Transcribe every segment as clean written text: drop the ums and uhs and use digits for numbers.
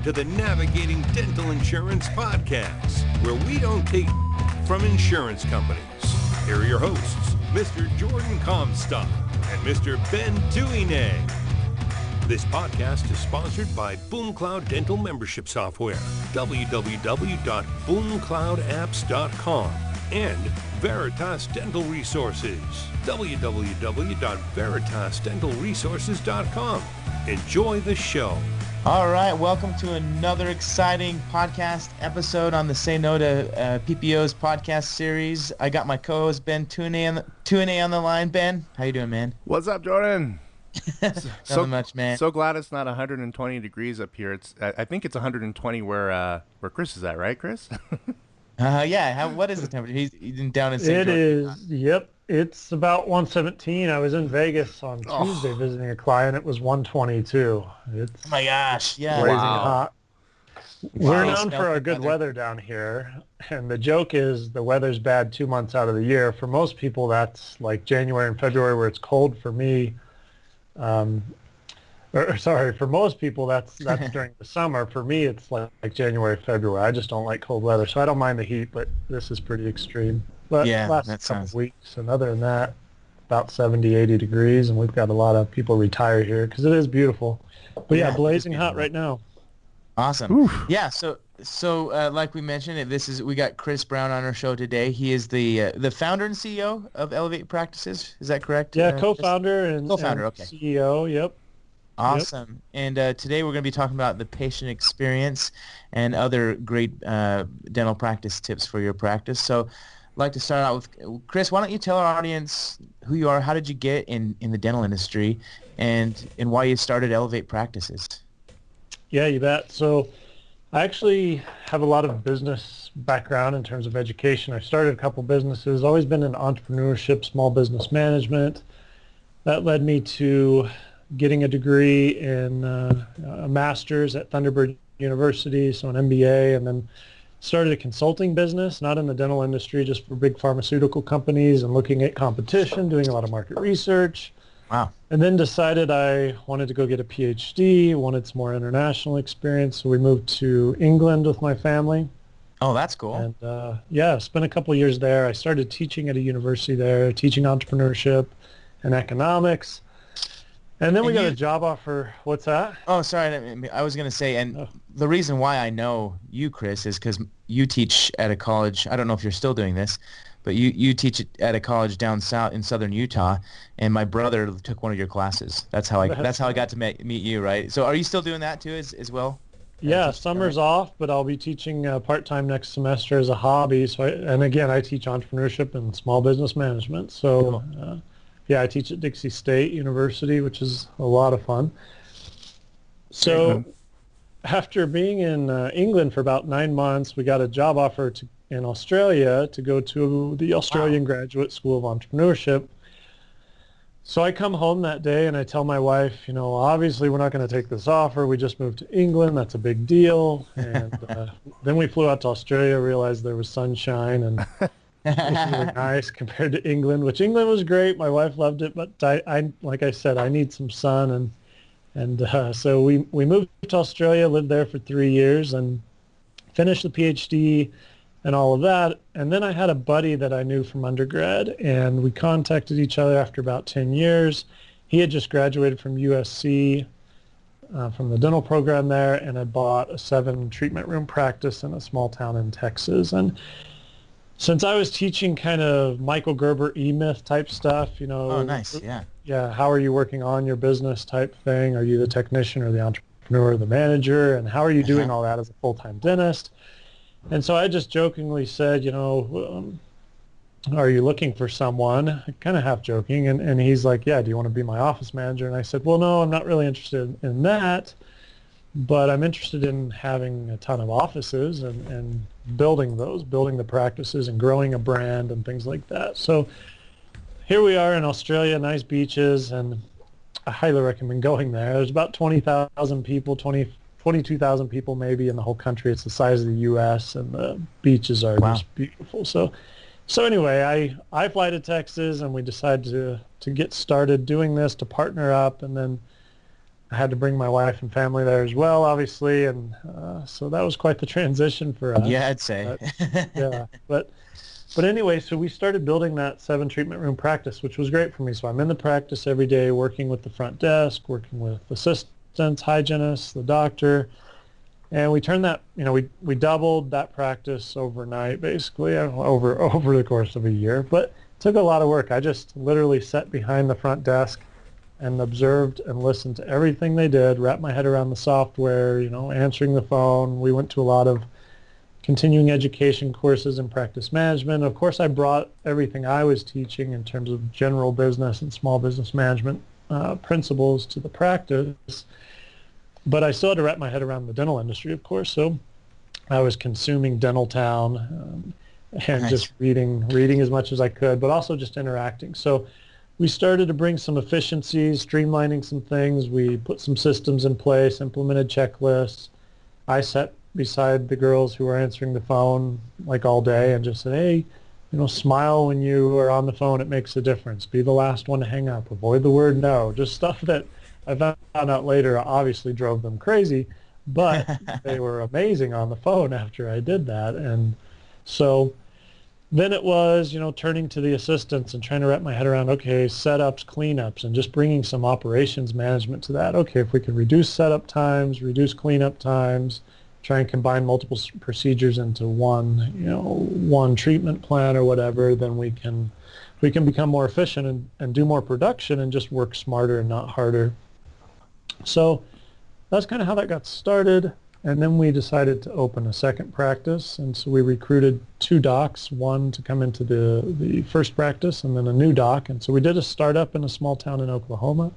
to the Navigating Dental Insurance podcast, where we don't take from insurance companies. Here are your hosts, Mr. Jordan Comstock and Mr. Ben Tuine. This podcast is sponsored by BoomCloud Dental Membership Software, www.boomcloudapps.com, and Veritas Dental Resources, www.veritasdentalresources.com. Enjoy the show. All right, welcome to another exciting podcast episode on the Say No to PPO's podcast series. I got my co-host Ben Tuine on the line. Ben, how you doing, man? What's up, Jordan? Nothing much, man. So glad it's not 120 degrees up here. I think it's 120 where Chris is at, right, Chris? Yeah. What is the temperature? He's down in St. George. It is. Yep. It's about 117. I was in Vegas on Tuesday visiting a client. It was 122. It's Oh my gosh! Yeah. blazing Wow. hot. We're known for our good weather down here, and the joke is the weather's bad 2 months out of the year. For most people, that's like January and February where it's cold. For me, for most people, that's during the summer. For me, it's like January, February. I just don't like cold weather, so I don't mind the heat, but this is pretty extreme. But Yeah, last that couple sounds- of weeks, and other than that, about 70, 80 degrees, and we've got a lot of people retire here because it is beautiful. But Yeah, yeah, it is blazing hot beautiful. right now. Awesome. Oof. Yeah. So like we mentioned, we got Chris Brown on our show today. He is the founder and CEO of Elevate Practices. Is that correct? Yeah, Chris? co-founder and Co-founder, okay. CEO, yep. Awesome. And today we're going to be talking about the patient experience and other great dental practice tips for your practice. So I'd like to start out with Chris. Why don't you tell our audience who you are, how did you get in the dental industry, and why you started Elevate Practices? Yeah, you bet. So I actually have a lot of business background in terms of education. I started a couple businesses, always been in entrepreneurship, small business management. That led me to getting a degree in a master's at Thunderbird University, so an MBA, and then started a consulting business, not in the dental industry, just for big pharmaceutical companies and looking at competition, doing a lot of market research. Wow. And then decided I wanted to go get a PhD, wanted some more international experience, so we moved to England with my family. Oh, that's cool. And spent a couple of years there. I started teaching at a university there, teaching entrepreneurship and economics. And then we got a job offer. What's that? Oh, sorry. I was going to say, the reason why I know you, Chris, is because you teach at a college. I don't know if you're still doing this, but you teach at a college down south in southern Utah, and my brother took one of your classes. That's how I got to meet you, right? So are you still doing that too as well? Yeah, summer's off, but I'll be teaching part-time next semester as a hobby. So I teach entrepreneurship and small business management. So I teach at Dixie State University, which is a lot of fun. So after being in England for about 9 months, we got a job offer in Australia to go to the Australian Graduate School of Entrepreneurship. So I come home that day and I tell my wife, obviously we're not going to take this offer. We just moved to England. That's a big deal. And then we flew out to Australia, realized there was sunshine and it was really nice compared to England, which England was great. My wife loved it, but I like I said, I need some sun. And so we moved to Australia, lived there for 3 years and finished the PhD and all of that. And then I had a buddy that I knew from undergrad, and we contacted each other after about 10 years. He had just graduated from USC, from the dental program there, and had bought a 7 treatment room practice in a small town in Texas. And since I was teaching kind of Michael Gerber E-Myth type stuff, Oh, nice. Yeah. yeah, how are you working on your business type thing? Are you the technician or the entrepreneur or the manager? And how are you doing all that as a full-time dentist? And so I just jokingly said, are you looking for someone? Kind of half joking. And he's like, yeah, do you want to be my office manager? And I said, well, no, I'm not really interested in that, but I'm interested in having a ton of offices and building the practices and growing a brand and things like that. So here we are in Australia, nice beaches, and I highly recommend going there. There's about 20,000 people, 22,000 people maybe in the whole country. It's the size of the U.S. and the beaches are just beautiful. So anyway, I fly to Texas and we decided to get started doing this, to partner up, and then I had to bring my wife and family there as well, obviously, and so that was quite the transition for us. Yeah, I'd say. Yeah, but anyway, so we started building that 7 treatment room practice, which was great for me. So I'm in the practice every day, working with the front desk, working with assistants, hygienists, the doctor, and we turned that, we doubled that practice overnight, basically, over the course of a year. But it took a lot of work. I just literally sat behind the front desk and observed and listened to everything they did, wrapped my head around the software, answering the phone. We went to a lot of continuing education courses in practice management. Of course, I brought everything I was teaching in terms of general business and small business management principles to the practice, but I still had to wrap my head around the dental industry, of course. So I was consuming Dental Town and Nice. just reading as much as I could, but also just interacting. So we started to bring some efficiencies, streamlining some things. We put some systems in place, implemented checklists. I sat beside the girls who were answering the phone like all day and just said, hey, smile when you are on the phone. It makes a difference. Be the last one to hang up. Avoid the word no. Just stuff that I found out later obviously drove them crazy, but they were amazing on the phone after I did that. And so then it was, turning to the assistants and trying to wrap my head around, okay, setups, cleanups, and just bringing some operations management to that. Okay, if we can reduce setup times, reduce cleanup times, try and combine multiple procedures into one treatment plan or whatever, then we can become more efficient and do more production and just work smarter and not harder. So that's kind of how that got started. And then we decided to open a second practice. And so we recruited 2 docs, one to come into the first practice and then a new doc. And so we did a startup in a small town in Oklahoma,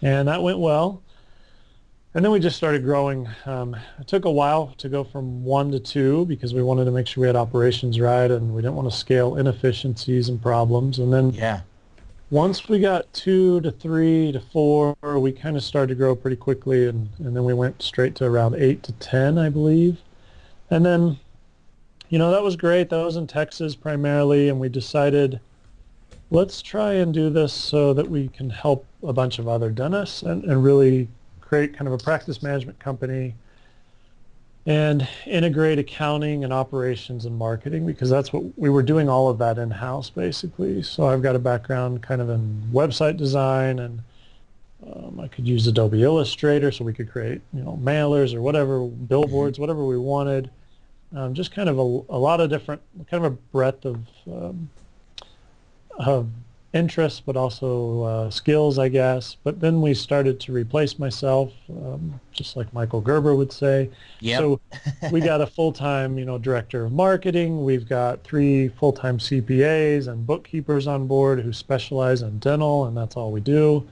and that went well. And then we just started growing. It took a while to go from 1 to 2 because we wanted to make sure we had operations right and we didn't want to scale inefficiencies and problems. And then Yeah. once we got 2 to 3 to 4, we kind of started to grow pretty quickly, and then we went straight to around 8 to 10, I believe. And then, that was great. That was in Texas primarily, and we decided, let's try and do this so that we can help a bunch of other dentists and really create kind of a practice management company and integrate accounting and operations and marketing, because that's what we were doing, all of that in-house basically. So I've got a background kind of in website design, and I could use Adobe Illustrator, so we could create mailers or whatever, billboards, whatever we wanted. Just kind of a lot of different, kind of a breadth of interests, but also skills, I guess. But then we started to replace myself, just like Michael Gerber would say. Yep. So we got a full-time, director of marketing. We've got 3 full-time CPAs and bookkeepers on board who specialize in dental, and that's all we do.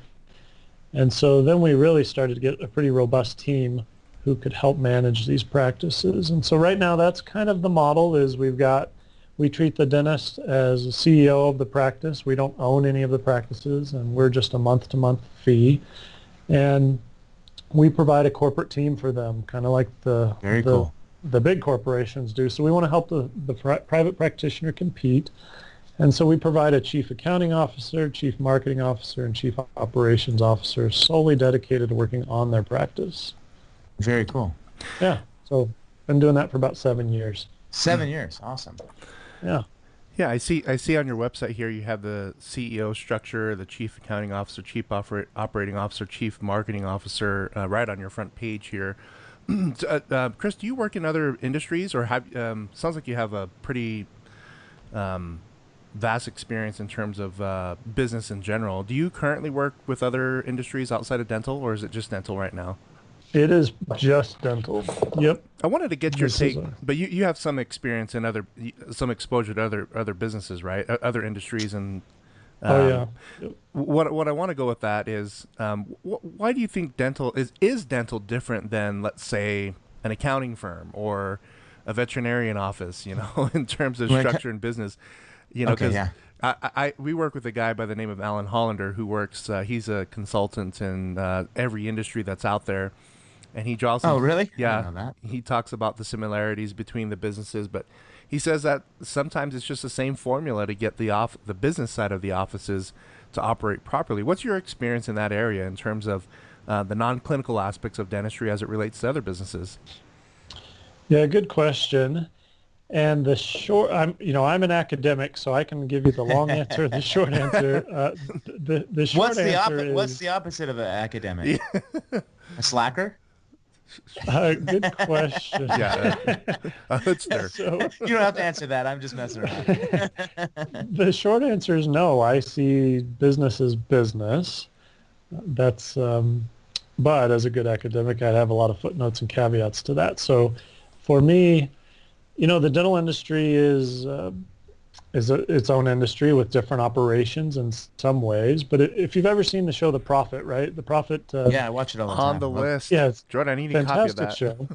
And so then we really started to get a pretty robust team who could help manage these practices. And so right now that's kind of the model. Is we treat the dentist as a CEO of the practice. We don't own any of the practices, and we're just a month-to-month fee. And we provide a corporate team for them, kind of like the big corporations do. So we want to help the private practitioner compete. And so we provide a chief accounting officer, chief marketing officer, and chief operations officer solely dedicated to working on their practice. Very cool. Yeah. So been doing that for about 7 years. 7 years. Awesome. Yeah. Yeah, I see on your website here you have the CEO structure, the chief accounting officer, chief operating officer, chief marketing officer, right on your front page here. Chris, do you work in other industries, or sounds like you have a pretty vast experience in terms of business in general. Do you currently work with other industries outside of dental, or is it just dental right now? It is just dental. Yep. I wanted to get your take, but you have some experience in some exposure to other businesses, right? Other industries, and Yep. What I want to go with that is, why do you think dental is dental different than, let's say, an accounting firm or a veterinarian office? In terms of structure and business, because we work with a guy by the name of Alan Hollander who works. He's a consultant in every industry that's out there. And he draws. Oh, really? Yeah. I didn't know that. He talks about the similarities between the businesses, but he says that sometimes it's just the same formula to get the business side of the offices to operate properly. What's your experience in that area in terms of the non-clinical aspects of dentistry as it relates to other businesses? Yeah, good question. And the short, I'm an academic, so I can give you the long answer, the short answer. The short answer what's is the opposite of an academic? A slacker? good question. Yeah, it's there. So You don't have to answer that. I'm just messing around. the short answer is no. I see business as business. That's, but as a good academic, I'd have a lot of footnotes and caveats to that. So for me, the dental industry is its own industry with different operations in some ways. But if you've ever seen the show The Profit, right? The Profit. Yeah, I watch it all the time. On the list. Yeah, it's Jordan, I need a copy of that. fantastic show.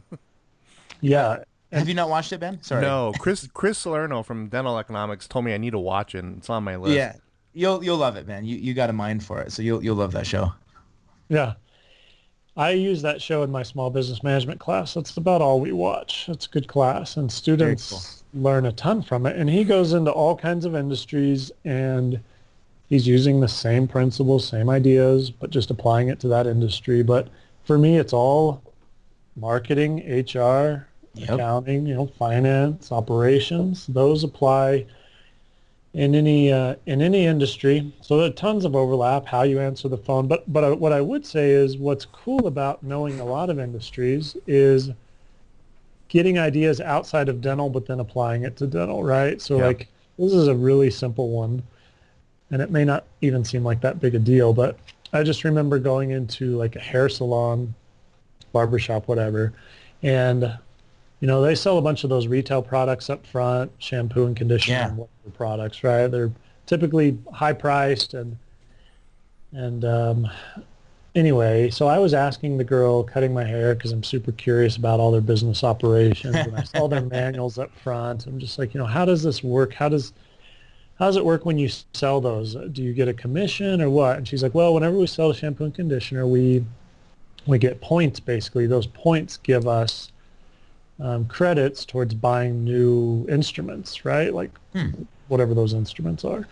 Yeah. Have you not watched it, Ben? Sorry. No, Chris Salerno from Dental Economics told me I need to watch it. And it's on my list. Yeah, you'll love it, man. You got a mind for it, so you'll love that show. Yeah. I use that show in my small business management class. That's about all we watch. It's a good class, and students learn a ton from it. And he goes into all kinds of industries, and he's using the same principles, same ideas, but just applying it to that industry. But for me, it's all marketing, HR, accounting, finance, operations. Those apply in any industry. So there are tons of overlap, how you answer the phone. But what I would say is what's cool about knowing a lot of industries is getting ideas outside of dental, but then applying it to dental, right? So like this is a really simple one, and it may not even seem like that big a deal, but I just remember going into like a hair salon, barbershop, whatever, and they sell a bunch of those retail products up front, shampoo and conditioner and whatever products, right? They're typically high priced and anyway, so I was asking the girl cutting my hair because I'm super curious about all their business operations, and I saw their manuals up front. I'm just like, how does this work? How does it work when you sell those? Do you get a commission or what? And she's like, well, whenever we sell shampoo and conditioner, we get points basically. Those points give us credits towards buying new instruments, right? Like whatever those instruments are,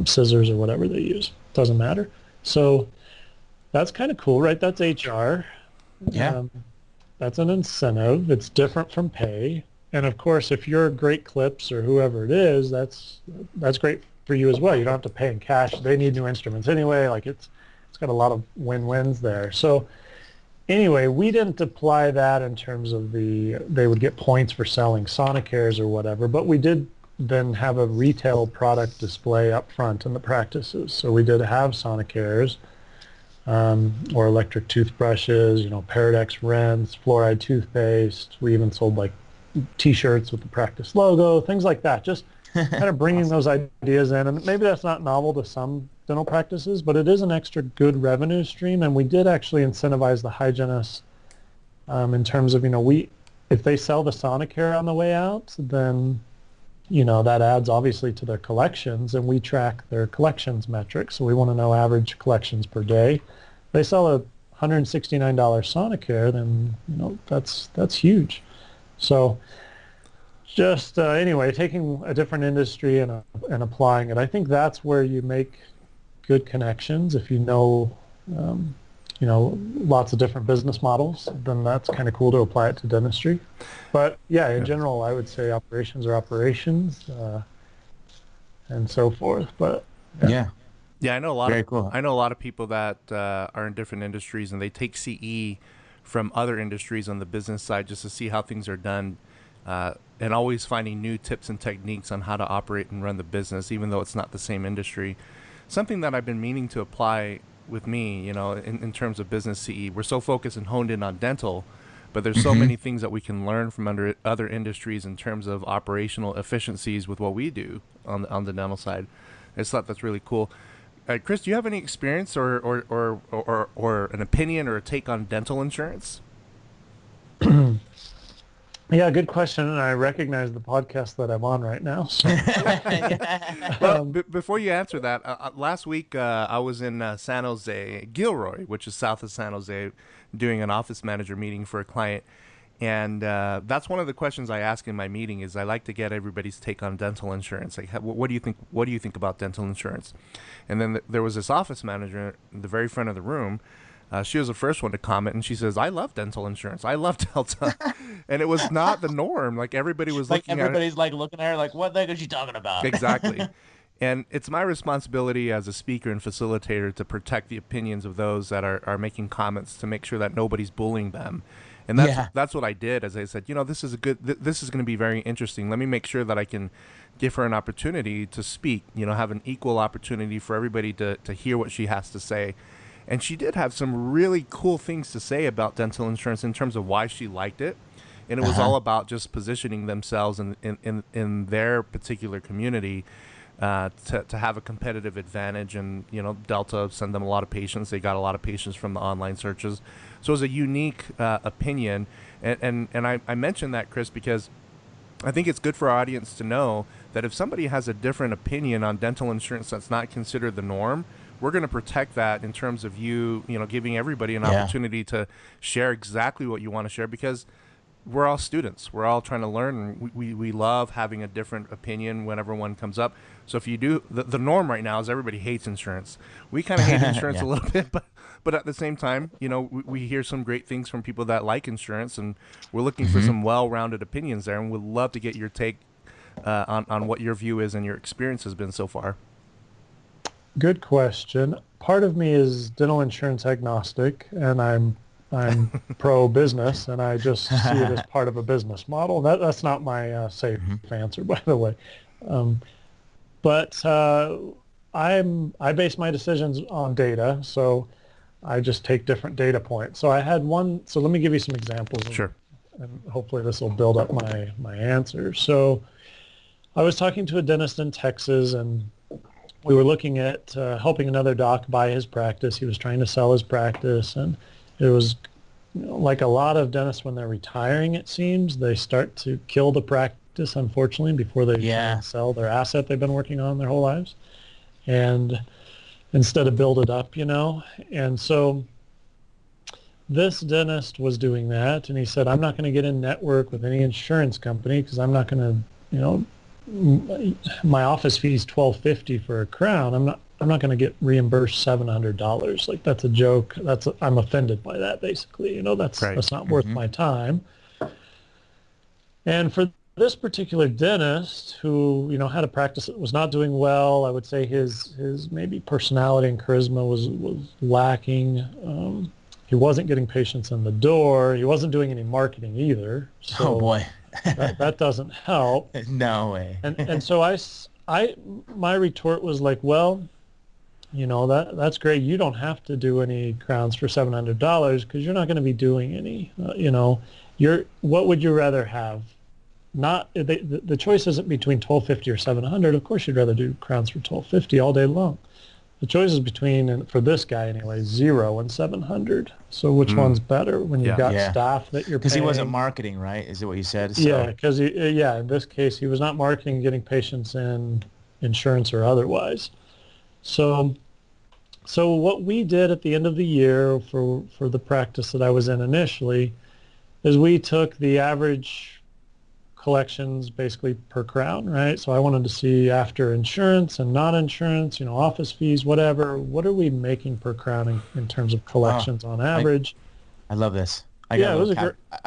scissors or whatever they use, doesn't matter. So that's kind of cool, right? That's HR. Yeah. That's an incentive. It's different from pay. And of course, if you're Great Clips or whoever it is, that's great for you as well. You don't have to pay in cash. They need new instruments anyway. Like it's got a lot of win-wins there. So anyway, we didn't apply that in terms of they would get points for selling Sonicares or whatever, but we did then have a retail product display up front in the practices. So we did have Sonicares or electric toothbrushes, Paradex rinse, fluoride toothpaste. We even sold like T-shirts with the practice logo, things like that. Just kind of bringing those ideas in. And maybe that's not novel to some dental practices, but it is an extra good revenue stream. And we did actually incentivize the hygienists in terms of, if they sell the Sonicare on the way out, then, that adds obviously to their collections, and we track their collections metrics. So we want to know average collections per day. If they sell a $169 Sonicare, then, that's huge. So just anyway, taking a different industry and applying it, I think that's where you make good connections. If lots of different business models, then that's kind of cool to apply it to dentistry. But yeah, in general, I would say operations are operations and so forth. But yeah, I know a lot. Very cool. I know a lot of people that are in different industries, and they take CE from other industries on the business side just to see how things are done. And always finding new tips and techniques on how to operate and run the business, even though it's not the same industry. Something that I've been meaning to apply with me, in terms of business CE. We're so focused and honed in on dental, but there's so many things that we can learn from other industries in terms of operational efficiencies with what we do on the dental side. I just thought that's really cool. Chris, do you have any experience or an opinion or a take on dental insurance? Yeah, good question, and I recognize the podcast that I'm on right now. So. Well, before you answer that, last week I was in San Jose, Gilroy, which is south of San Jose, doing an office manager meeting for a client, and that's one of the questions I ask in my meeting. Is I like to get everybody's take on dental insurance. Like, what do you think? What do you think about dental insurance? And then there was this office manager in the very front of the room. she was the first one to comment, and she says, "I love dental insurance. I love Delta," and it was not the norm. Like everybody was Like looking at it. everybody's like looking at her like, what the heck is she talking about? Exactly. And it's my responsibility as a speaker and facilitator to protect the opinions of those that are making comments, to make sure that nobody's bullying them. And that's what I did. As I said, this is this is going to be very interesting. Let me make sure that I can give her an opportunity to speak, have an equal opportunity for everybody to hear what she has to say. And she did have some really cool things to say about dental insurance in terms of why she liked it. And it was all about just positioning themselves in their particular community to have a competitive advantage. And, Delta sent them a lot of patients. They got a lot of patients from the online searches. So it was a unique opinion. And I mentioned that, Chris, because I think it's good for our audience to know that if somebody has a different opinion on dental insurance that's not considered the norm, we're going to protect that in terms of giving everybody an opportunity to share exactly what you want to share, because we're all students. We're all trying to learn, and we love having a different opinion whenever one comes up. So if you do, the norm right now is everybody hates insurance. We kind of hate insurance a little bit, but at the same time, we hear some great things from people that like insurance, and we're looking for some well-rounded opinions there, and we'd love to get your take on what your view is and your experience has been so far. Good question. Part of me is dental insurance agnostic, and I'm pro-business, and I just see it as part of a business model. That's not my safe answer, by the way. But I base my decisions on data, so I just take different data points. So I had one. So let me give you some examples. Sure. And hopefully this will build up my answer. So I was talking to a dentist in Texas, and we were looking at helping another doc buy his practice. He was trying to sell his practice, and it was like a lot of dentists when they're retiring, it seems, they start to kill the practice, unfortunately, before they sell their asset they've been working on their whole lives, and instead of build it up, And so this dentist was doing that, and he said, I'm not going to get in network with any insurance company because I'm not going to, my office fee is $1,250 for a crown. I'm not going to get reimbursed $700. Like, that's a joke. I'm offended by that, basically. That's not worth my time. And for this particular dentist who, had a practice that was not doing well, I would say his maybe personality and charisma was lacking. He wasn't getting patients in the door. He wasn't doing any marketing either. So oh boy. that doesn't help. No way. And so my retort was like, well, that's great. You don't have to do any crowns for $700 because you're not going to be doing any. What would you rather have? Not the choice isn't between $1,250 or $700. Of course, you'd rather do crowns for $1,250 all day long. The choice is between, and for this guy anyway, $0 and $700. So which one's better when you've got staff that you're paying? Because he wasn't marketing, right? Is it what you said? So. Yeah, because in this case, he was not marketing, getting patients in insurance or otherwise. So what we did at the end of the year for the practice that I was in initially is we took the average collections basically per crown, right? So I wanted to see after insurance and non-insurance, office fees, whatever, what are we making per crown in terms of collections on average? I love this. I got a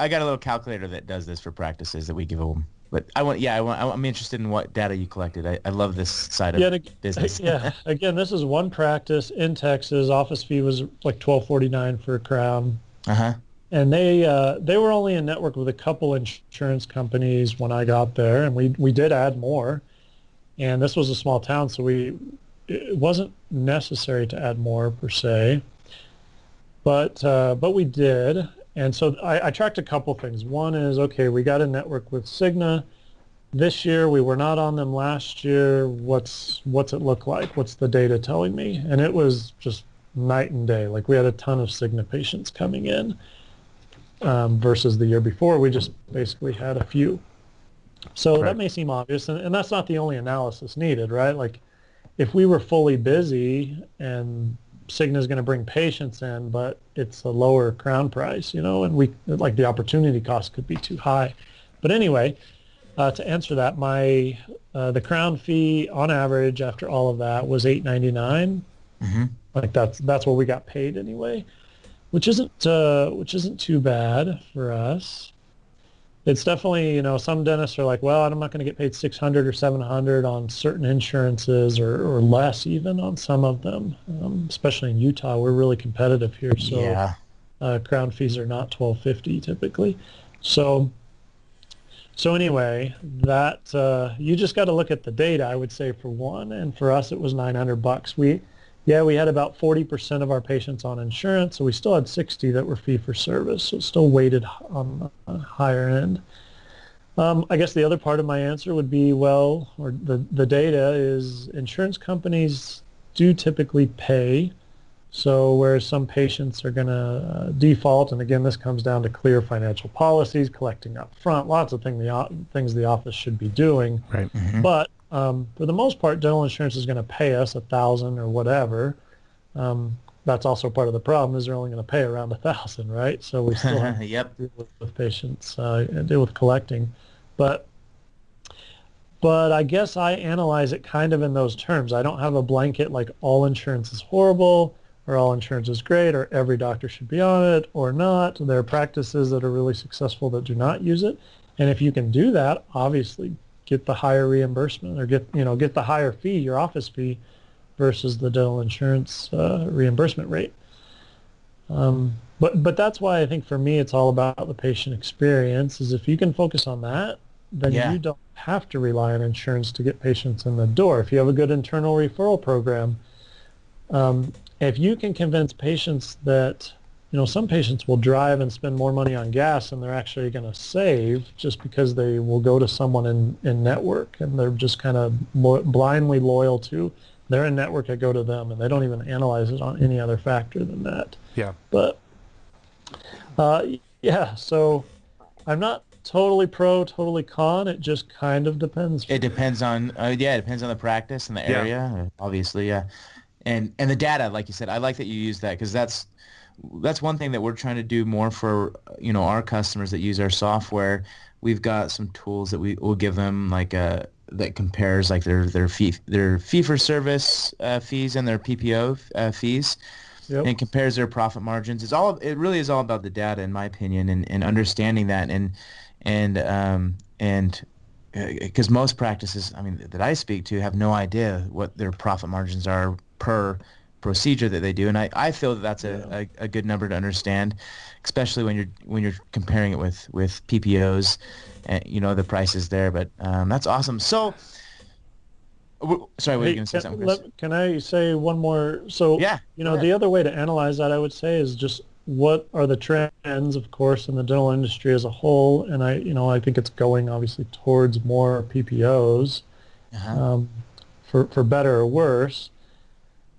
little calculator that does this for practices that we give them. But I'm interested in what data you collected. I love this side of business. Again, this is one practice in Texas. Office fee was like $1,249 for a crown. And they were only in network with a couple insurance companies when I got there, and we did add more. And this was a small town, so it wasn't necessary to add more per se, but we did. And so I tracked a couple things. One is, okay, we got a network with Cigna this year. We were not on them last year. What's it look like? What's the data telling me? And it was just night and day. Like, we had a ton of Cigna patients coming in versus the year before. We just basically had a few. So that may seem obvious, and that's not the only analysis needed, right? Like, if we were fully busy and Cigna is going to bring patients in, but it's a lower crown price, and the opportunity cost could be too high. But anyway, to answer that, the crown fee on average after all of that was $8.99. Like, that's what we got paid anyway. which isn't too bad for us. It's definitely, some dentists are like, well, I'm not going to get paid 600 or 700 on certain insurances or less even on some of them, especially in Utah. We're really competitive here. So Yeah. crown fees are not $1,250 typically. So anyway, that you just got to look at the data, I would say, for one. And for us, it was $900. We had about 40% of our patients on insurance, so we still had 60 that were fee for service, so it's still weighted on the higher end. I guess the other part of my answer would be, the data is insurance companies do typically pay. So whereas some patients are going to default, and again, this comes down to clear financial policies, collecting up front, lots of things the office should be doing. Right. Mm-hmm. But for the most part, dental insurance is going to pay us $1,000 or whatever. That's also part of the problem is they're only going to pay around $1,000, right? So we still have to Yep. deal with patients, deal with collecting. But I guess I analyze it kind of in those terms. I don't have a blanket like all insurance is horrible or all insurance is great or every doctor should be on it or not. There are practices that are really successful that do not use it. And if you can do that, obviously get the higher reimbursement or get the higher fee, your office fee, versus the dental insurance reimbursement rate. But that's why I think for me it's all about the patient experience. Is if you can focus on that, then you don't have to rely on insurance to get patients in the door. If you have a good internal referral program, if you can convince patients that, some patients will drive and spend more money on gas than they're actually going to save just because they will go to someone in network and they're just kind of blindly loyal to. They're in network, I go to them, and they don't even analyze it on any other factor than that. Yeah. But, so I'm not totally pro, totally con. It just kind of depends. It depends on it depends on the practice and the area, obviously, yeah. And the data, like you said, I like that you use that because that's one thing that we're trying to do more for, our customers that use our software. We've got some tools that we will give them that compares like their fee for service fees and their PPO fees. Yep. And compares their profit margins. It really is all about the data, in my opinion, and understanding that and because most practices, that I speak to, have no idea what their profit margins are per procedure that they do, and I feel that that's a good number to understand, especially when you're comparing it with PPOs, and the prices there. But that's awesome. So. Sorry, were you going to say something, Chris? Can I say one more? So, the other way to analyze that, I would say, is just what are the trends, of course, in the dental industry as a whole. And I think it's going, obviously, towards more PPOs, for better or worse.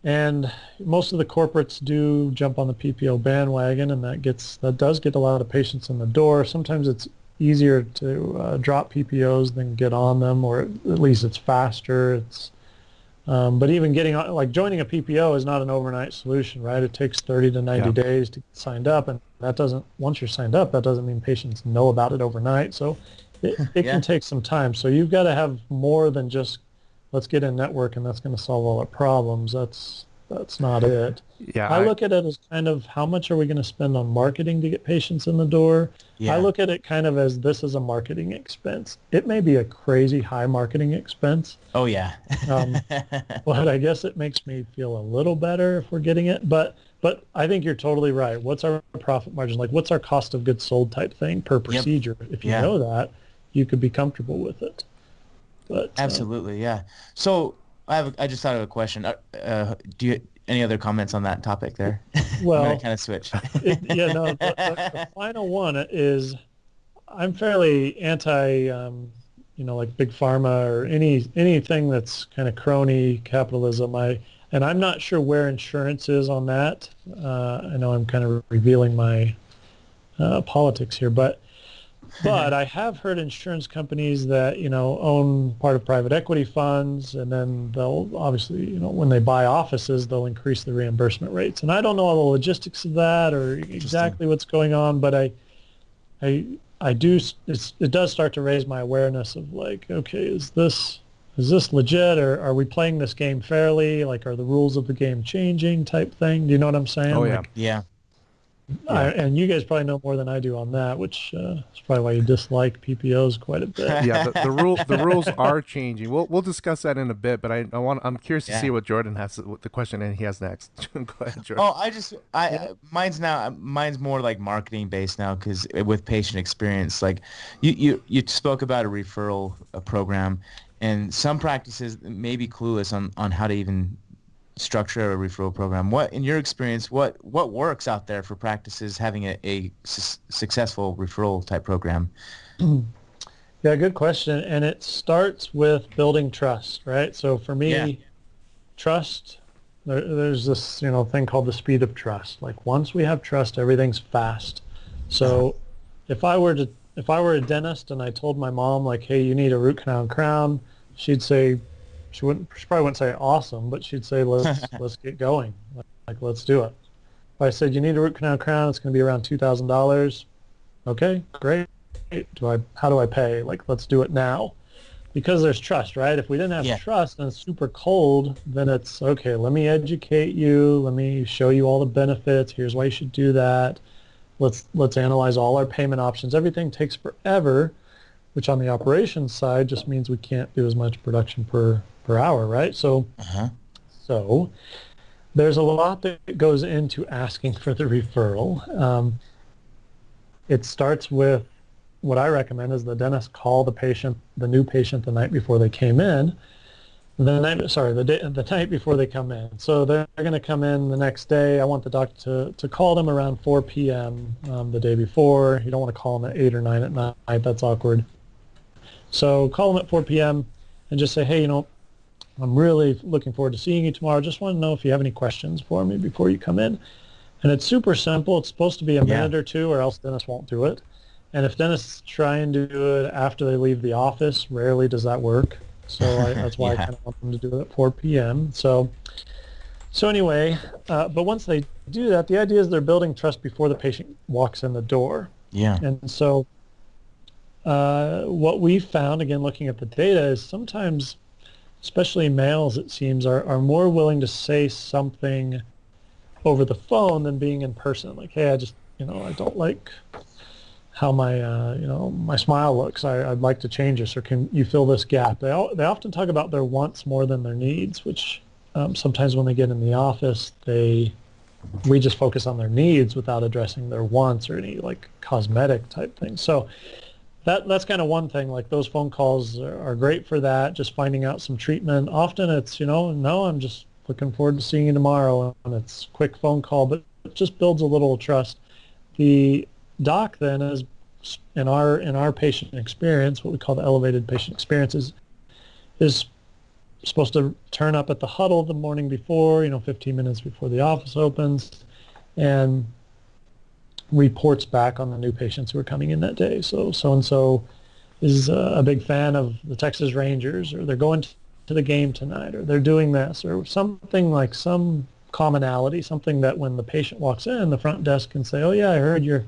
And most of the corporates do jump on the PPO bandwagon, and that does get a lot of patients in the door. Sometimes it's easier to drop PPOs than get on them, or at least it's faster. But even getting on, joining a PPO is not an overnight solution, right? It takes 30 to 90 days to get signed up, and once you're signed up, that doesn't mean patients know about it overnight. So it can take some time. So you've got to have more than just let's get in network and that's going to solve all our problems. That's not it. Yeah, I look at it as kind of how much are we going to spend on marketing to get patients in the door. Yeah. I look at it kind of as this is a marketing expense. It may be a crazy high marketing expense. Oh, yeah. But I guess it makes me feel a little better if we're getting it. But I think you're totally right. What's our profit margin? What's our cost of goods sold type thing per procedure? Yep. If you know that, you could be comfortable with it. But absolutely, yeah. So I just thought of a question. Do you any other comments on that topic there? Well, I'm gonna kind of switch. The final one is I'm fairly anti, like big pharma or anything that's kind of crony capitalism. I'm not sure where insurance is on that. I know I'm kind of revealing my politics here, but I have heard insurance companies that, own part of private equity funds, and then they'll obviously, when they buy offices, they'll increase the reimbursement rates. And I don't know all the logistics of that or exactly what's going on, but I do, it does start to raise my awareness of okay, is this legit, or are we playing this game fairly? Are the rules of the game changing type thing? Do you know what I'm saying? Oh, yeah. Yeah. And you guys probably know more than I do on that, which is probably why you dislike PPOs quite a bit. Yeah, the rules are changing. We'll discuss that in a bit, but I'm curious to see what Jordan has, what the question he has next. Go ahead, Jordan. Oh, mine's more like marketing based now, because with patient experience, like you spoke about a referral program, and some practices may be clueless on how to even structure a referral program. What, in your experience, what works out there for practices having a successful referral type program? Yeah, good question. And it starts with building trust, right? So for me, trust, there's this, thing called the speed of trust. Like once we have trust, everything's fast. So if I were a dentist and I told my mom, like, hey, you need a root canal and crown, she'd say, she probably wouldn't say awesome, but she'd say, let's get going. Like, let's do it. If I said, you need a root canal and crown, it's going to be around $2,000. Okay, great. How do I pay? Like, let's do it now. Because there's trust, right? If we didn't have trust and it's super cold, then it's, okay, let me educate you. Let me show you all the benefits. Here's why you should do that. Let's analyze all our payment options. Everything takes forever, which on the operations side just means we can't do as much production per hour, right? So there's a lot that goes into asking for the referral. It starts with, what I recommend is the dentist call the new patient the night before they came in, the night before they come in. So they're going to come in the next day. I want the doctor to call them around 4 p.m. The day before. You don't want to call them at 8 or 9 at night. That's awkward. So call them at 4 p.m. and just say, hey, I'm really looking forward to seeing you tomorrow. Just want to know if you have any questions for me before you come in. And it's super simple. It's supposed to be a minute or two, or else dentists won't do it. And if dentists try and do it after they leave the office, rarely does that work. So that's why I kind of want them to do it at 4 p.m. So anyway, but once they do that, the idea is they're building trust before the patient walks in the door. Yeah. And so what we found, again, looking at the data, is sometimes, especially males, it seems, are more willing to say something over the phone than being in person. Like, hey, I just, I don't like how my smile looks. I'd like to change this, or can you fill this gap? They often talk about their wants more than their needs, which sometimes when they get in the office, we just focus on their needs without addressing their wants or any like cosmetic type things. So that's kind of one thing. Like those phone calls are great for that, just finding out some treatment. Often it's, no, I'm just looking forward to seeing you tomorrow, and it's a quick phone call, but it just builds a little trust. The doc then is, in our patient experience, what we call the elevated patient experience, is supposed to turn up at the huddle the morning before, 15 minutes before the office opens, and reports back on the new patients who are coming in that day. So-and-so is a big fan of the Texas Rangers, or they're going to the game tonight, or they're doing this, or something, like some commonality, something that when the patient walks in, the front desk can say, oh yeah, I heard you're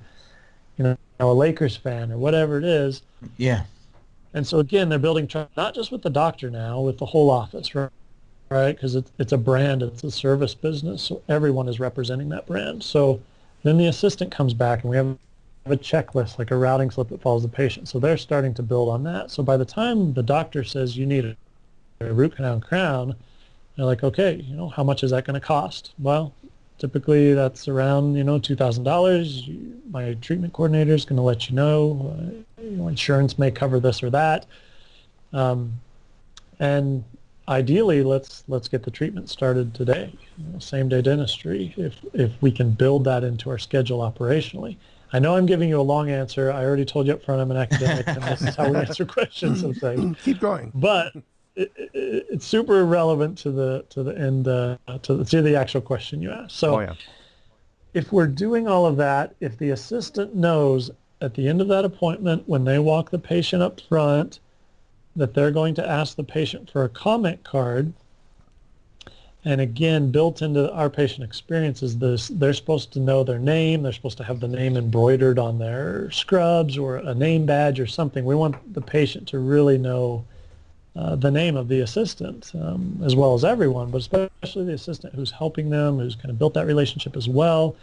a Lakers fan, or whatever it is. Yeah. And so again, they're building trust, not just with the doctor now, with the whole office, right? Because it's a brand, it's a service business, so everyone is representing that brand. So then the assistant comes back, and we have a checklist, like a routing slip that follows the patient. So they're starting to build on that. So by the time the doctor says you need a root canal and crown, they're like, okay, how much is that going to cost? Well, typically that's around, $2,000. My treatment coordinator is going to let you know. Insurance may cover this or that. And ideally, let's get the treatment started today. Same day dentistry, if we can build that into our schedule operationally. I know I'm giving you a long answer. I already told you up front I'm an academic, and this is how we answer questions sometimes. Keep going. But it's super relevant to the end, to the actual question you asked. So if we're doing all of that, if the assistant knows at the end of that appointment, when they walk the patient up front, that they're going to ask the patient for a comment card, and again, built into our patient experience is this: they're supposed to know their name, they're supposed to have the name embroidered on their scrubs or a name badge or something. We want the patient to really know the name of the assistant, as well as everyone, but especially the assistant who's helping them, who's kind of built that relationship as well.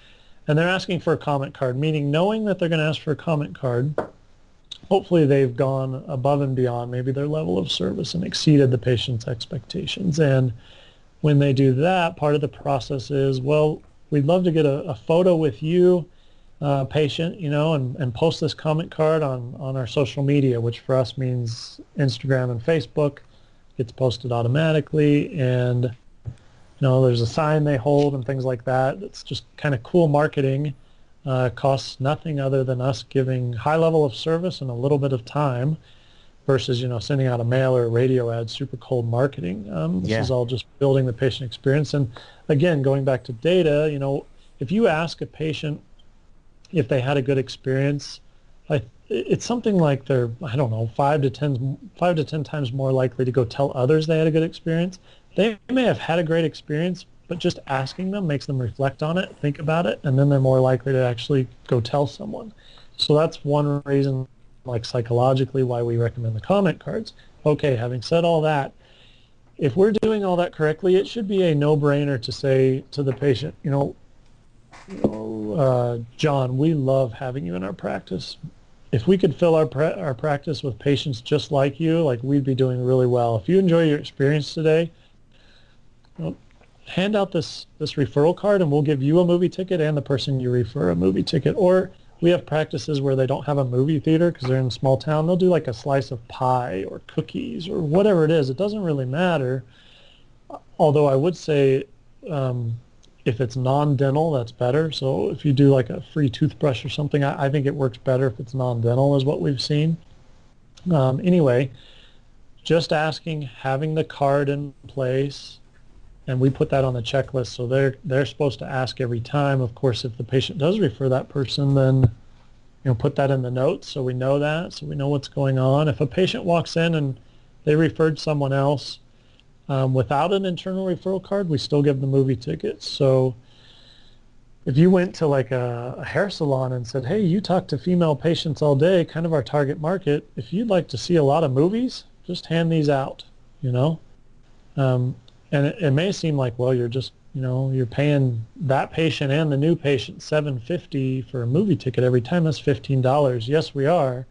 And they're asking for a comment card, meaning knowing that they're going to ask for a comment card, hopefully they've gone above and beyond maybe their level of service and exceeded the patient's expectations. And when they do that, part of the process is, well, we'd love to get a photo with you, patient, and post this comment card on our social media, which for us means Instagram and Facebook. Gets posted automatically, and there's a sign they hold and things like that. It's just kind of cool marketing. Costs nothing other than us giving high level of service and a little bit of time versus, sending out a mail or a radio ad, super cold marketing. This is all just building the patient experience. And again, going back to data, if you ask a patient if they had a good experience, it's something like they're, 5 to 10 times more likely to go tell others they had a good experience. They may have had a great experience, but just asking them makes them reflect on it, think about it, and then they're more likely to actually go tell someone. So that's one reason, like psychologically, why we recommend the comment cards. Okay, having said all that, if we're doing all that correctly, it should be a no-brainer to say to the patient, John, we love having you in our practice. If we could fill our practice with patients just like you, like we'd be doing really well. If you enjoy your experience today, hand out this referral card and we'll give you a movie ticket and the person you refer a movie ticket. Or we have practices where they don't have a movie theater because they're in a small town. They'll do like a slice of pie or cookies or whatever it is. It doesn't really matter. Although I would say if it's non-dental, that's better. So if you do like a free toothbrush or something, I think it works better if it's non-dental is what we've seen. Anyway, just asking, having the card in place, and we put that on the checklist. So they're supposed to ask every time. Of course, if the patient does refer that person, then put that in the notes so we know that, so we know what's going on. If a patient walks in and they referred someone else, without an internal referral card, we still give the movie tickets. So if you went to like a hair salon and said, hey, you talk to female patients all day, kind of our target market, if you'd like to see a lot of movies, just hand these out, and it may seem like, well, you're just, you're paying that patient and the new patient $7.50 for a movie ticket every time. That's $15. Yes, we are.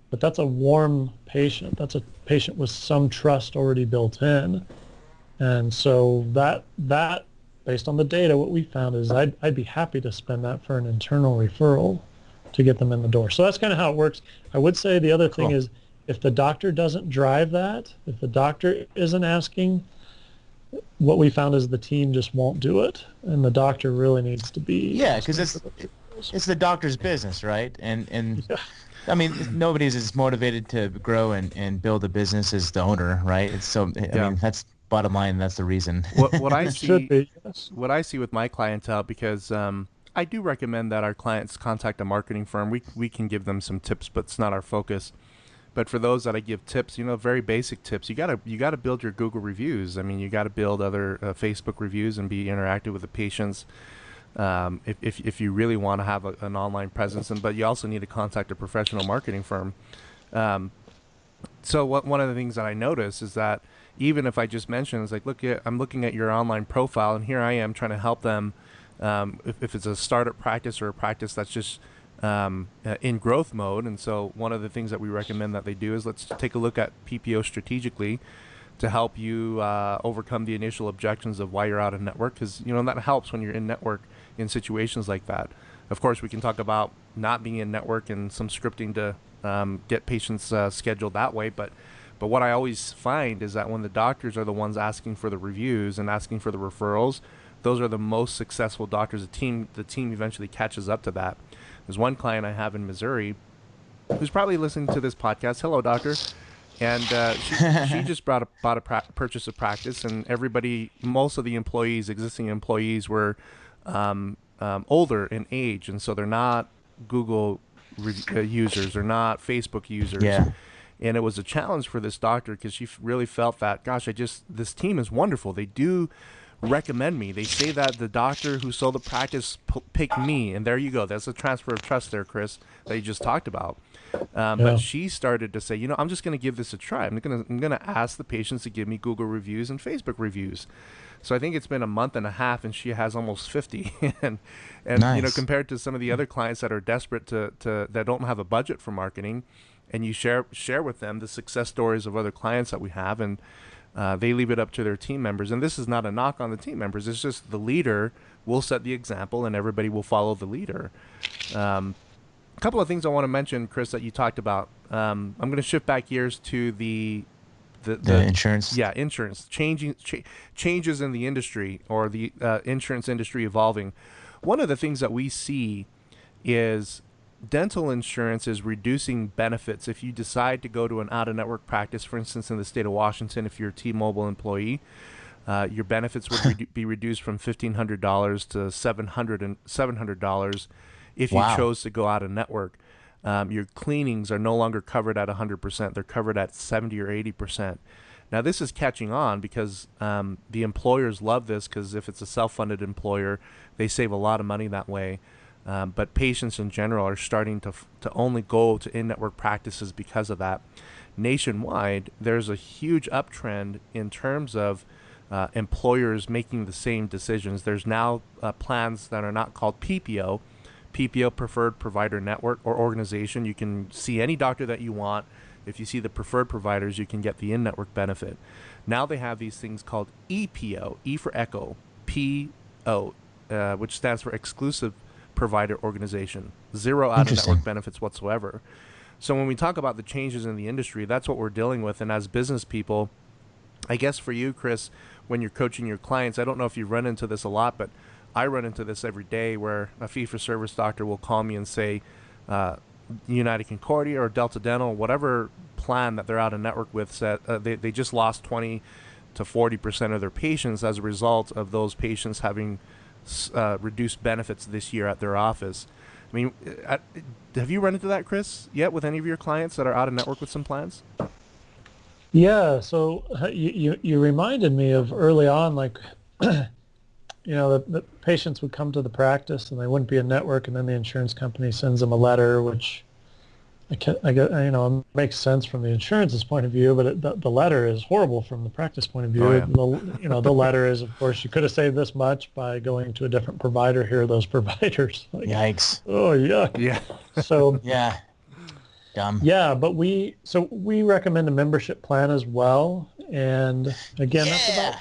But that's a warm patient. That's a patient with some trust already built in. And so that based on the data, what we found is I'd be happy to spend that for an internal referral to get them in the door. So that's kind of how it works. I would say the other thing is if the doctor doesn't drive that, if the doctor isn't asking, what we found is the team just won't do it. And the doctor really needs to be... Yeah, because it's the doctor's business, right? And yeah. I mean, nobody's as motivated to grow and build a business as the owner, right? It's I mean, that's bottom line. That's the reason. What I see, what I see with my clientele, because I do recommend that our clients contact a marketing firm. We can give them some tips, but it's not our focus. But for those that I give tips, very basic tips, you gotta build your Google reviews. I mean, you gotta build other Facebook reviews and be interactive with the patients. If you really want to have an online presence, but you also need to contact a professional marketing firm. So one of the things that I notice is that even if I just mention, it's like, look, I'm looking at your online profile, and here I am trying to help them. If it's a startup practice or a practice that's just in growth mode, and so one of the things that we recommend that they do is let's take a look at PPO strategically to help you overcome the initial objections of why you're out of network, because that helps when you're in network in situations like that. Of course, we can talk about not being in network and some scripting to get patients scheduled that way, but what I always find is that when the doctors are the ones asking for the reviews and asking for the referrals, those are the most successful doctors. The team eventually catches up to that. There's one client I have in Missouri who's probably listening to this podcast. Hello, doctor. And she just purchased a practice, and most of the existing employees were older in age, and so they're not Google users, they're not Facebook users. Yeah. And it was a challenge for this doctor because she really felt that, gosh, this team is wonderful. They do recommend me. They say that the doctor who sold the practice picked me, and there you go. That's a transfer of trust there, Chris, that you just talked about. But she started to say, I'm just going to give this a try. I'm going to ask the patients to give me Google reviews and Facebook reviews. So I think it's been a month and a half, and she has almost 50. and Nice. you know, compared to some of the other clients that are desperate to that don't have a budget for marketing, and you share with them the success stories of other clients that we have, and they leave it up to their team members. And this is not a knock on the team members. It's just the leader will set the example, and everybody will follow the leader. A couple of things I want to mention, Chris, that you talked about. I'm going to shift back gears to the insurance. Yeah, insurance. Changes in the industry, or the insurance industry evolving. One of the things that we see is dental insurance is reducing benefits. If you decide to go to an out-of-network practice, for instance, in the state of Washington, if you're a T-Mobile employee, your benefits would be reduced from $1,500 to $700 if you chose to go out-of-network. Your cleanings are no longer covered at 100%. They're covered at 70 or 80%. Now, this is catching on because the employers love this, because if it's a self-funded employer, they save a lot of money that way. But patients in general are starting to only go to in-network practices because of that. Nationwide, there's a huge uptrend in terms of employers making the same decisions. There's now plans that are not called PPO, Preferred Provider Network or organization. You can see any doctor that you want. If you see the preferred providers, you can get the in-network benefit. Now they have these things called EPO, E for Echo, PO, which stands for Exclusive Provider Organization. Zero out-of-network benefits whatsoever. So when we talk about the changes in the industry, that's what we're dealing with. And as business people, I guess for you, Chris, when you're coaching your clients, I don't know if you run into this a lot, but I run into this every day, where a fee-for-service doctor will call me and say, United Concordia or Delta Dental, whatever plan that they're out of network with, said they just lost 20 to 40% of their patients as a result of those patients having reduced benefits this year at their office. I mean, have you run into that, Chris, yet with any of your clients that are out of network with some plans? Yeah, so you reminded me of early on, like, you know, the patients would come to the practice and they wouldn't be a network, and then the insurance company sends them a letter, which I get, you know, it makes sense from the insurance's point of view, but the letter is horrible from the practice point of view. Oh, yeah. You know, the letter is, of course, you could have saved this much by going to a different provider. Here are those providers. Like, Yikes. Oh, yuck. Yeah. So Yeah. Dumb. yeah, but we recommend a membership plan as well, and again, that's about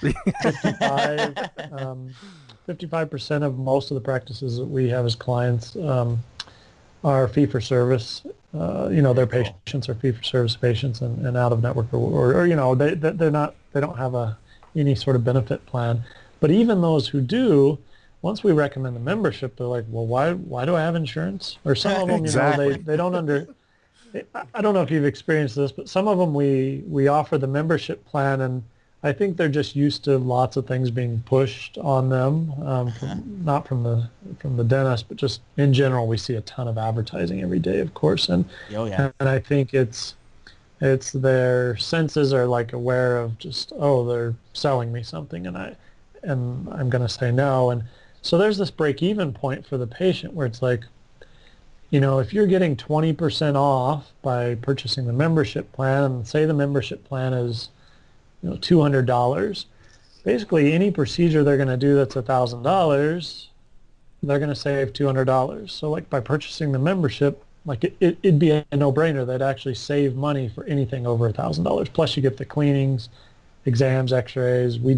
55% of most of the practices that we have as clients are fee for service. You know, their patients are fee for service patients and out of network, or you know, they don't have any sort of benefit plan. But even those who do, once we recommend the membership, they're like, well, why do I have insurance? Or some of them, Exactly. you know, they don't I don't know if you've experienced this, but some of them we offer the membership plan, and I think they're just used to lots of things being pushed on them, not from the dentist, but just in general. We see a ton of advertising every day, of course, and and I think it's their senses are like aware of just, oh, they're selling me something, and I'm going to say no, and so there's this break-even point for the patient where it's like, you know, if you're getting 20% off by purchasing the membership plan, and say the membership plan is, you know, $200, basically any procedure they're going to do that's $1,000, they're going to save $200. So like by purchasing the membership, like it'd be a no-brainer. They'd actually save money for anything over $1,000. Plus you get the cleanings, exams, x-rays. We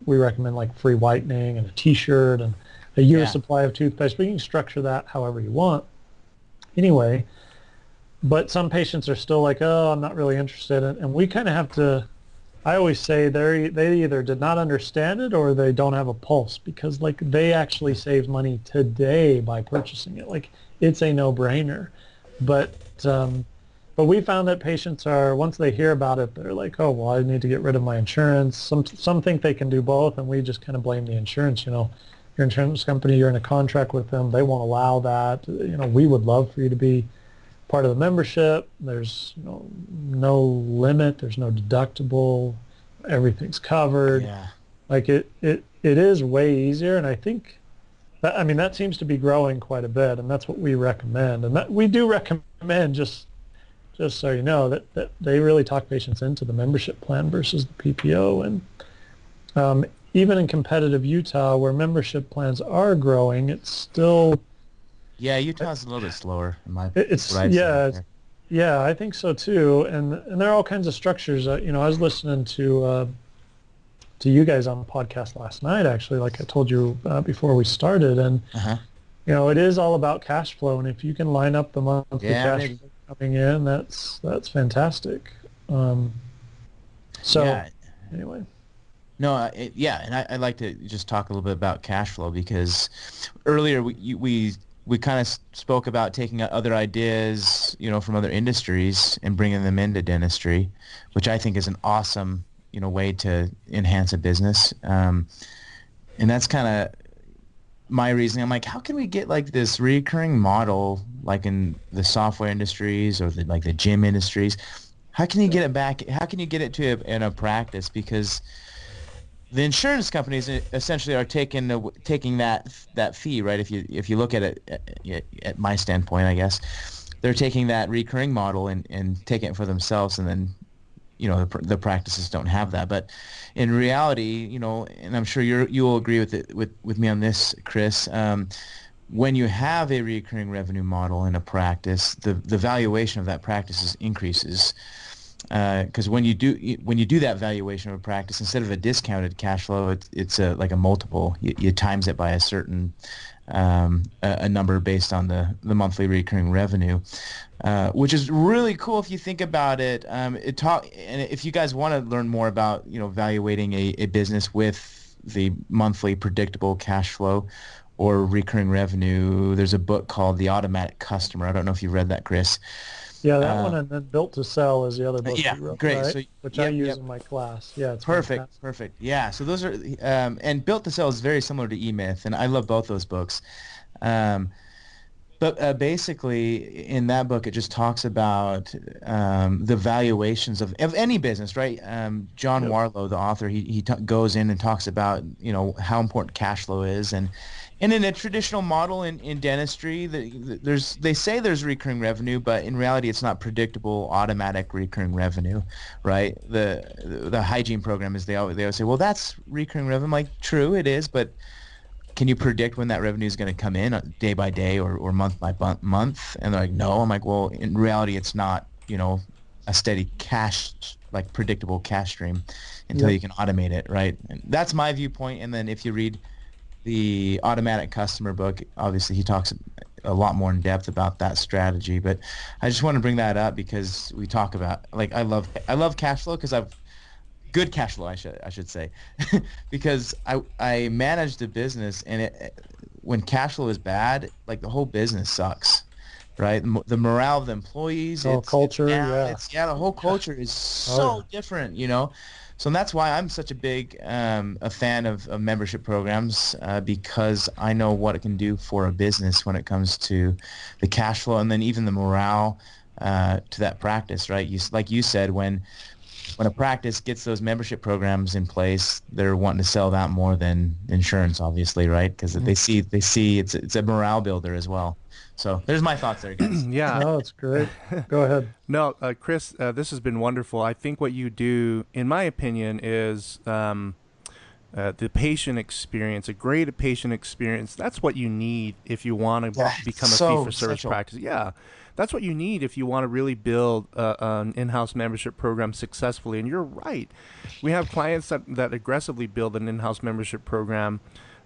recommend like free whitening and a t-shirt and a year's supply of toothpaste. But you can structure that however you want. Anyway, but some patients are still like, oh, I'm not really interested. And we kind of have to, I always say they either did not understand it or they don't have a pulse, because like they actually save money today by purchasing it. Like it's a no-brainer. But we found that patients are, once they hear about it, they're like, oh, well, I need to get rid of my insurance. Some think they can do both, and we just kind of blame the insurance. You know, your insurance company, you're in a contract with them, they won't allow that. You know, we would love for you to be part of the membership. There's, you know, no limit, there's no deductible, everything's covered. Yeah. Like it is way easier, and I think that, I mean, that seems to be growing quite a bit, and that's what we recommend. And that we do recommend, just so you know, that they really talk patients into the membership plan versus the PPO. And even in competitive Utah, where membership plans are growing, it's still Yeah, Utah's a little bit slower in my it's what I've seen yeah there. yeah I think so too. And there are all kinds of structures. I was listening to you guys on the podcast last night, actually, like I told you before we started, and Uh-huh. it is all about cash flow, and if you can line up the monthly Yeah, cash maybe. flow coming in, that's fantastic. So Yeah. anyway, No, yeah, and I'd like to just talk a little bit about cash flow because earlier we kind of spoke about taking other ideas, from other industries and bringing them into dentistry, which I think is an awesome, way to enhance a business. And that's kind of my reasoning. I'm like, how can we get like this recurring model, like in the software industries or the gym industries? How can you get it back? How can you get it to in a practice? Because the insurance companies essentially are taking that fee, right? If you look at it at my standpoint, I guess they're taking that recurring model and taking it for themselves, and then the practices don't have that. But in reality, and I'm sure you'll agree with me on this, Chris. When you have a recurring revenue model in a practice, the valuation of that practice increases. Because when you do that valuation of a practice, instead of a discounted cash flow, it's like a multiple. You times it by a certain a number based on the monthly recurring revenue, which is really cool if you think about it. And if you guys want to learn more about valuating a business with the monthly predictable cash flow or recurring revenue, there's a book called The Automatic Customer. I don't know if you've read that, Chris. yeah, that one, and then Built to Sell is the other book Yeah, you wrote, great. right? So, Which I yep, use yep. in my class. Yeah, it's Perfect, fantastic. perfect. Yeah, so those are and Built to Sell is very similar to E-Myth, and I love both those books. But basically, in that book, it just talks about the valuations of any business, right? John Yep. Warlow, the author, he goes in and talks about how important cash flow is, and in a traditional model in dentistry, they say there's recurring revenue, but in reality, it's not predictable, automatic recurring revenue, right? The hygiene program is they always say, well, that's recurring revenue. I'm like, true, it is, but can you predict when that revenue is going to come in day by day or month by month? And they're like, no. I'm like, well, in reality, it's not, a steady cash, like predictable cash stream until Yep. you can automate it, right? And that's my viewpoint. And then if you read the Automatic Customer book, obviously he talks a lot more in depth about that strategy. But I just want to bring that up because we talk about, like, I love cash flow because good cash flow, I should say, because I managed a business, and when cash flow is bad, like the whole business sucks, right? The morale of the employees, Oh, culture, yeah. The whole culture is so different, So that's why I'm such a big a fan of membership programs because I know what it can do for a business when it comes to the cash flow and then even the morale to that practice, right? Like you said, when a practice gets those membership programs in place, they're wanting to sell that more than insurance, obviously, right? Because they see it's a morale builder as well. So there's my thoughts there, guys. Yeah. No, it's great. Go ahead. No, Chris, this has been wonderful. I think what you do, in my opinion, is the patient experience, a great patient experience. That's what you need if you want to become a fee-for-service essential. practice. Yeah, that's what you need if you want to really build an in-house membership program successfully. And you're right. We have clients that aggressively build an in-house membership program.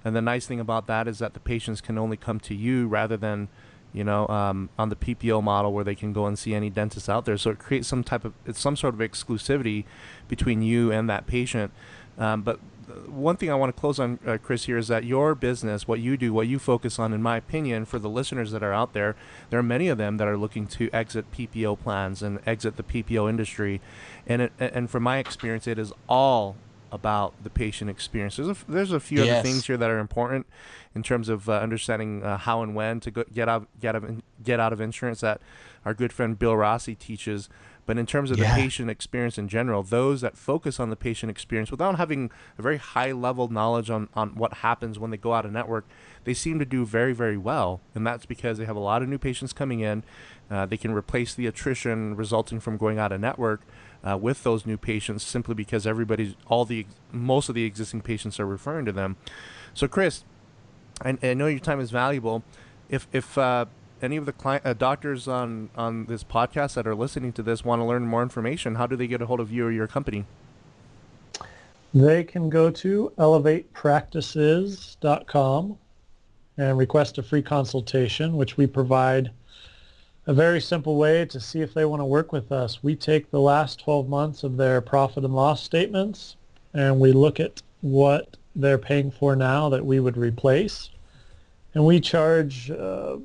And the nice thing about that is that the patients can only come to you rather than on the PPO model where they can go and see any dentist out there. So it creates some sort of exclusivity between you and that patient. But one thing I want to close on, Chris, here is that your business, what you do, what you focus on, in my opinion, for the listeners that are out there, there are many of them that are looking to exit PPO plans and exit the PPO industry. And from my experience, it is all about the patient experience. There's a few other things here that are important in terms of understanding how and when to get out of insurance that our good friend Bill Rossi teaches. But in terms of the patient experience in general, those that focus on the patient experience without having a very high level knowledge on what happens when they go out of network, they seem to do very, very well. And that's because they have a lot of new patients coming in. They can replace the attrition resulting from going out of network with those new patients, simply because most of the existing patients are referring to them. So Chris, I know your time is valuable. If any of the doctors on this podcast that are listening to this want to learn more information, how do they get a hold of you or your company? They can go to elevatepractices.com and request a free consultation, which we provide a very simple way to see if they want to work with us. We take the last 12 months of their profit and loss statements, and we look at what they're paying for now that we would replace. And we charge a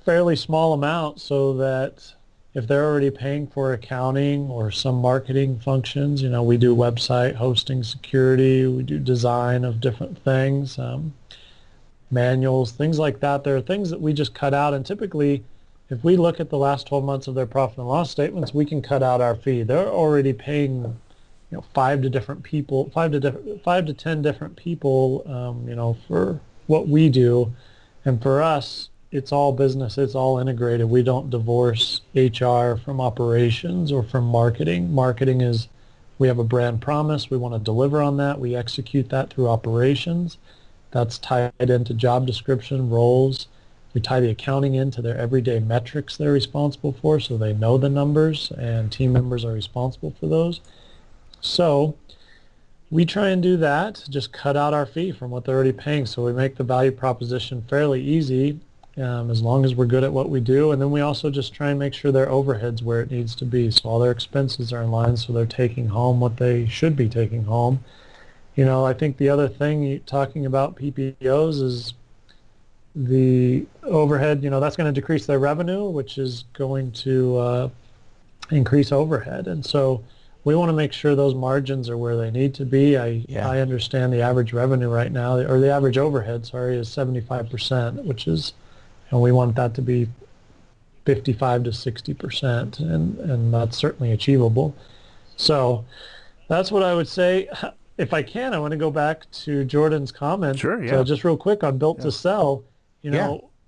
fairly small amount so that if they're already paying for accounting or some marketing functions, we do website hosting, security, we do design of different things, manuals, things like that. There are things that we just cut out, and typically if we look at the last 12 months of their profit and loss statements, we can cut out our fee. They're already paying 5 to 10 different people, for what we do. And for us, it's all business. It's all integrated. We don't divorce HR from operations or from marketing. Marketing is, we have a brand promise. We want to deliver on that. We execute that through operations. That's tied into job description, roles. We tie the accounting into their everyday metrics they're responsible for, so they know the numbers, and team members are responsible for those. So we try and do that, just cut out our fee from what they're already paying. So we make the value proposition fairly easy, as long as we're good at what we do. And then we also just try and make sure their overhead's where it needs to be. So all their expenses are in line, so they're taking home what they should be taking home. I think the other thing, talking about PPOs, is the overhead, that's going to decrease their revenue, which is going to increase overhead. And so we want to make sure those margins are where they need to be. I understand the average revenue right now, or the average overhead, is 75%, which is, and we want that to be 55 to 60%, and that's certainly achievable. So that's what I would say. If I can, I want to go back to Jordan's comment. Sure, yeah. Just real quick on Built to Sell.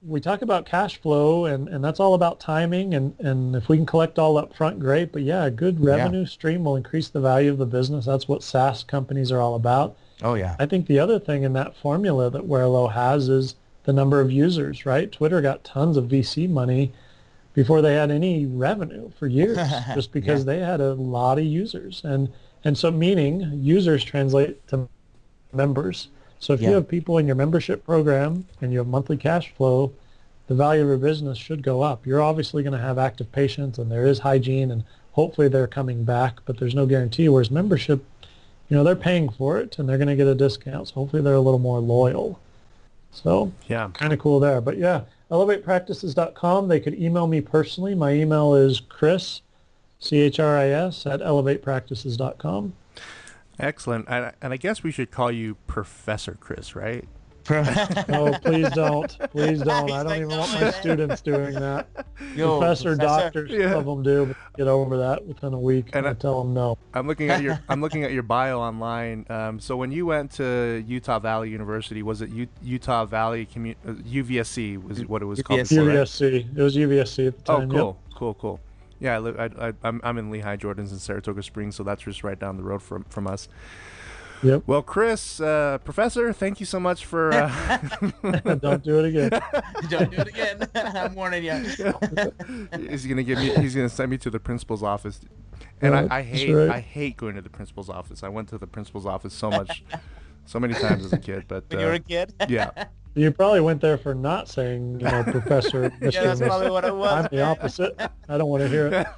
We talk about cash flow, and that's all about timing, and if we can collect all up front, great. But a good revenue stream will increase the value of the business. That's what SaaS companies are all about. Oh, yeah. I think the other thing in that formula that Werlo has is the number of users, right? Twitter got tons of VC money before they had any revenue for years, just because they had a lot of users. And so meaning users translate to members. So if you have people in your membership program and you have monthly cash flow, the value of your business should go up. You're obviously going to have active patients, and there is hygiene, and hopefully they're coming back, but there's no guarantee. Whereas membership, they're paying for it, and they're going to get a discount. So hopefully they're a little more loyal. So kind of cool there. But elevatepractices.com. They could email me personally. My email is Chris, CHRIS, at elevatepractices.com. Excellent. And I guess we should call you Professor Chris, right? No, please don't. Please don't. I don't even want my students doing that. Professor, doctors, some of them do, but get over that within a week, and I tell them no. I'm looking at your bio online. So when you went to Utah Valley University, was it Utah Valley UVSC? Was what it was called? UVSC. Right? It was UVSC at the time. Oh, cool. Yeah, I'm in Lehigh, Jordan's in Saratoga Springs, so that's just right down the road from us. Yep. Well, Chris, Professor, thank you so much for. Don't do it again. Don't do it again. I'm warning you. He's gonna send me to the principal's office, and I hate going to the principal's office. I went to the principal's office so many times as a kid, but when you were a kid. Yeah. You probably went there for not saying, Professor. Yeah, that's probably what it was. I'm the opposite. I don't want to hear it.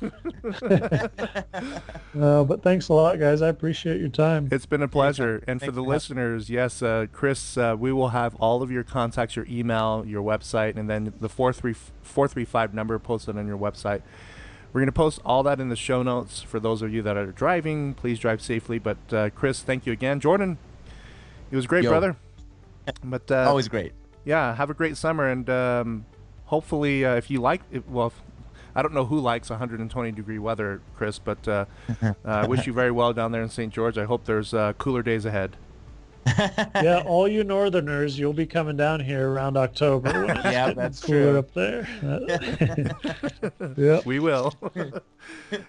But thanks a lot, guys. I appreciate your time. It's been a pleasure. And for the listeners, yes, Chris, we will have all of your contacts, your email, your website, and then the 435 number posted on your website. We're going to post all that in the show notes for those of you that are driving. Please drive safely. But Chris, thank you again. Jordan, it was great, brother. But always great. Yeah, have a great summer, and hopefully, if you like it, I don't know who likes 120-degree weather, Chris, but I wish you very well down there in St. George. I hope there's cooler days ahead. Yeah, all you Northerners, you'll be coming down here around October. When it's Yeah, getting that's cooler true. up there. Yep. We will.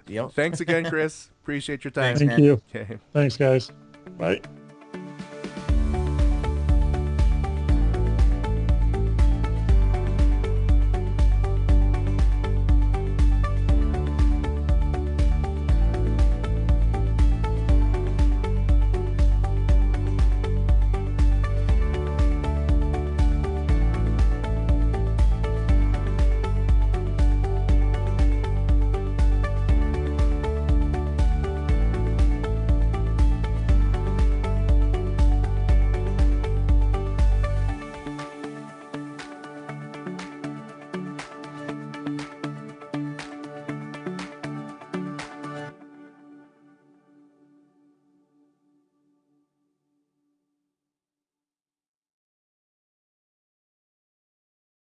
Yep. Thanks again, Chris. Appreciate your time. Thanks, Thank you. Okay. Thanks, guys. Bye.